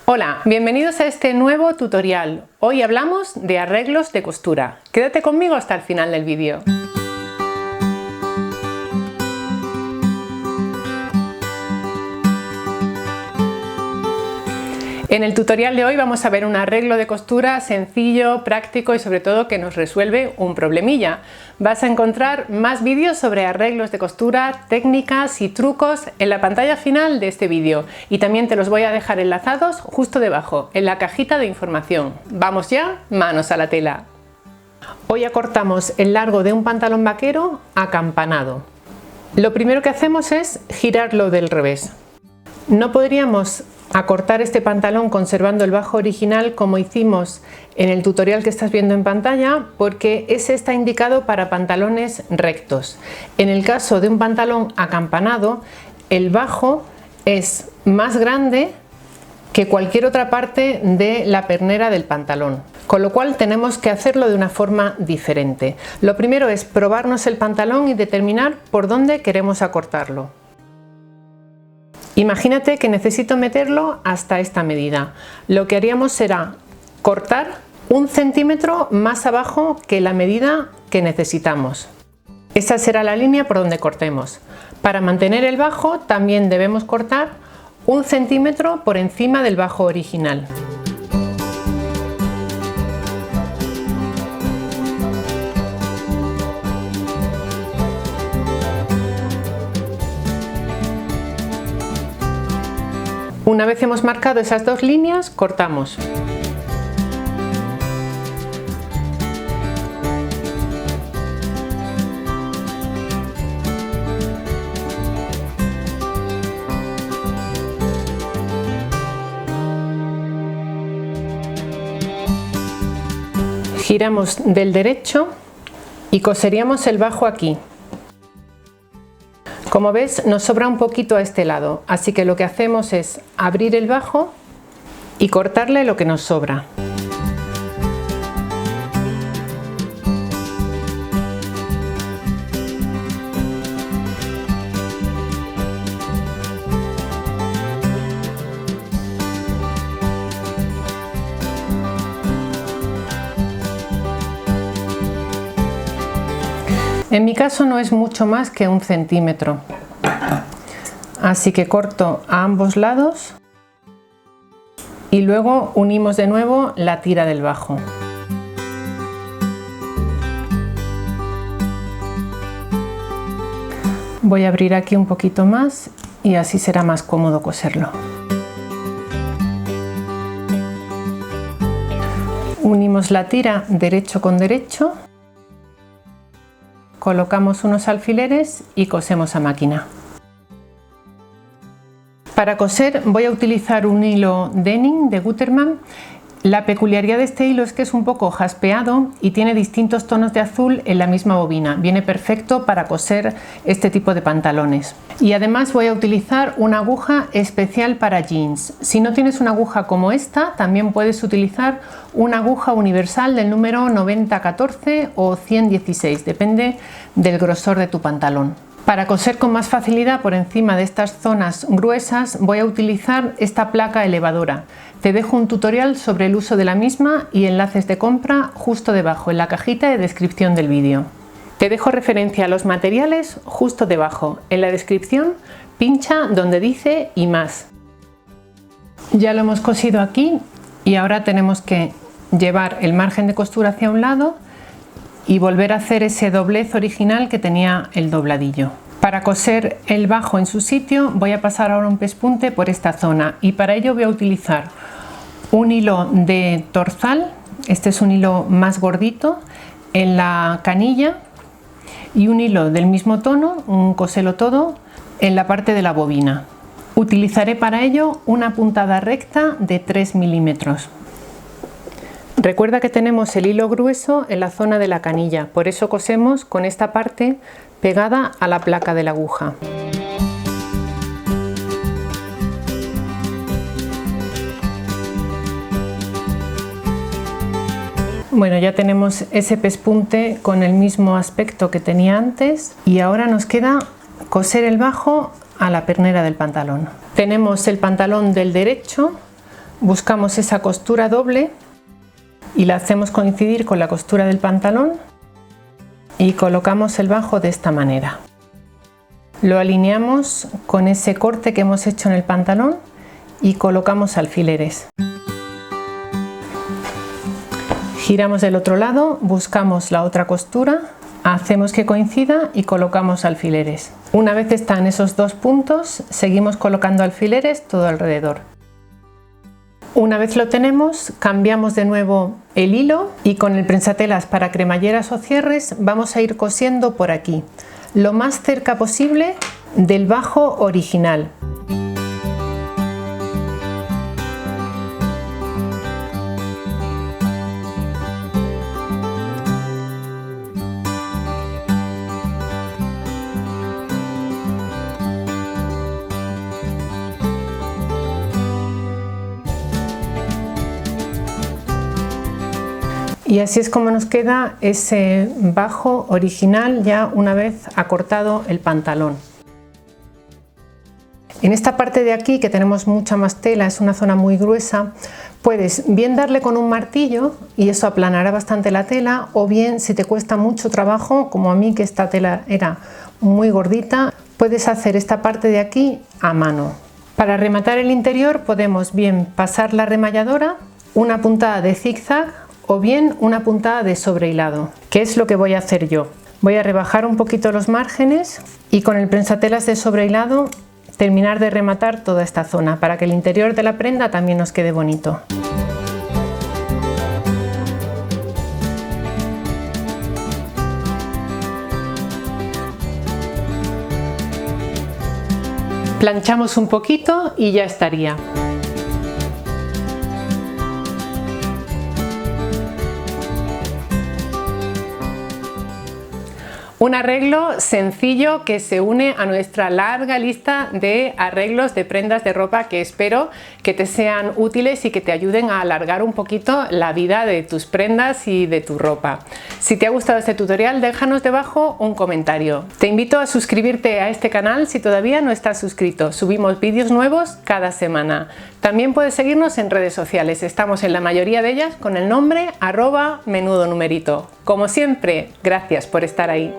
Hola, bienvenidos a este nuevo tutorial. Hoy hablamos de arreglos de costura. Quédate conmigo hasta el final del vídeo. En el tutorial de hoy vamos a ver un arreglo de costura sencillo, práctico y sobre todo que nos resuelve un problemilla. Vas a encontrar más vídeos sobre arreglos de costura, técnicas y trucos en la pantalla final de este vídeo y también te los voy a dejar enlazados justo debajo, en la cajita de información. Vamos ya, manos a la tela. Hoy acortamos el largo de un pantalón vaquero acampanado. Lo primero que hacemos es girarlo del revés. No podríamos acortar este pantalón conservando el bajo original como hicimos en el tutorial que estás viendo en pantalla, porque ese está indicado para pantalones rectos. En el caso de un pantalón acampanado, el bajo es más grande que cualquier otra parte de la pernera del pantalón, con lo cual tenemos que hacerlo de una forma diferente. Lo primero es probarnos el pantalón y determinar por dónde queremos acortarlo. Imagínate que necesito meterlo hasta esta medida. Lo que haríamos será cortar 1 centímetro más abajo que la medida que necesitamos. Esa será la línea por donde cortemos. Para mantener el bajo también debemos cortar 1 centímetro por encima del bajo original. Una vez hemos marcado esas dos líneas, cortamos. Giramos del derecho y coseríamos el bajo aquí. Como ves, nos sobra un poquito a este lado, así que lo que hacemos es abrir el bajo y cortarle lo que nos sobra. En mi caso no es mucho más que 1 centímetro, así que corto a ambos lados y luego unimos de nuevo la tira del bajo. Voy a abrir aquí un poquito más y así será más cómodo coserlo. Unimos la tira derecho con derecho. Colocamos unos alfileres y cosemos a máquina. Para coser voy a utilizar un hilo denim de Gutermann. La peculiaridad de este hilo es que es un poco jaspeado y tiene distintos tonos de azul en la misma bobina. Viene perfecto para coser este tipo de pantalones. Y además voy a utilizar una aguja especial para jeans. Si no tienes una aguja como esta, también puedes utilizar una aguja universal del número 9014 o 116, depende del grosor de tu pantalón. Para coser con más facilidad por encima de estas zonas gruesas voy a utilizar esta placa elevadora. Te dejo un tutorial sobre el uso de la misma y enlaces de compra justo debajo en la cajita de descripción del vídeo. Te dejo referencia a los materiales justo debajo. En la descripción pincha donde dice y más. Ya lo hemos cosido aquí y ahora tenemos que llevar el margen de costura hacia un lado y volver a hacer ese doblez original que tenía el dobladillo. Para coser el bajo en su sitio voy a pasar ahora un pespunte por esta zona y para ello voy a utilizar un hilo de torzal, este es un hilo más gordito, en la canilla y un hilo del mismo tono, un coselo todo, en la parte de la bobina. Utilizaré para ello una puntada recta de 3 milímetros. Recuerda que tenemos el hilo grueso en la zona de la canilla, por eso cosemos con esta parte pegada a la placa de la aguja. Bueno, ya tenemos ese pespunte con el mismo aspecto que tenía antes y ahora nos queda coser el bajo a la pernera del pantalón. Tenemos el pantalón del derecho Buscamos esa costura doble y la hacemos coincidir con la costura del pantalón y colocamos el bajo de esta manera. Lo alineamos con ese corte que hemos hecho en el pantalón y colocamos alfileres. Giramos del otro lado, buscamos la otra costura, hacemos que coincida y colocamos alfileres. Una vez están esos dos puntos, seguimos colocando alfileres todo alrededor. Una vez lo tenemos, cambiamos de nuevo el hilo y con el prensatelas para cremalleras o cierres vamos a ir cosiendo por aquí, lo más cerca posible del bajo original. Y así es como nos queda ese bajo original ya una vez acortado el pantalón. En esta parte de aquí, que tenemos mucha más tela, es una zona muy gruesa, puedes bien darle con un martillo y eso aplanará bastante la tela, o bien si te cuesta mucho trabajo, como a mí que esta tela era muy gordita, puedes hacer esta parte de aquí a mano. Para rematar el interior podemos bien pasar la remalladora, una puntada de zigzag o bien una puntada de sobrehilado, que es lo que voy a hacer yo. Voy a rebajar un poquito los márgenes y con el prensatelas de sobrehilado terminar de rematar toda esta zona para que el interior de la prenda también nos quede bonito. Planchamos un poquito y ya estaría. Un arreglo sencillo que se une a nuestra larga lista de arreglos de prendas de ropa que espero que te sean útiles y que te ayuden a alargar un poquito la vida de tus prendas y de tu ropa. Si te ha gustado este tutorial, déjanos debajo un comentario. Te invito a suscribirte a este canal si todavía no estás suscrito. Subimos vídeos nuevos cada semana. También puedes seguirnos en redes sociales. Estamos en la mayoría de ellas con el nombre @menudonumerito. Como siempre, gracias por estar ahí.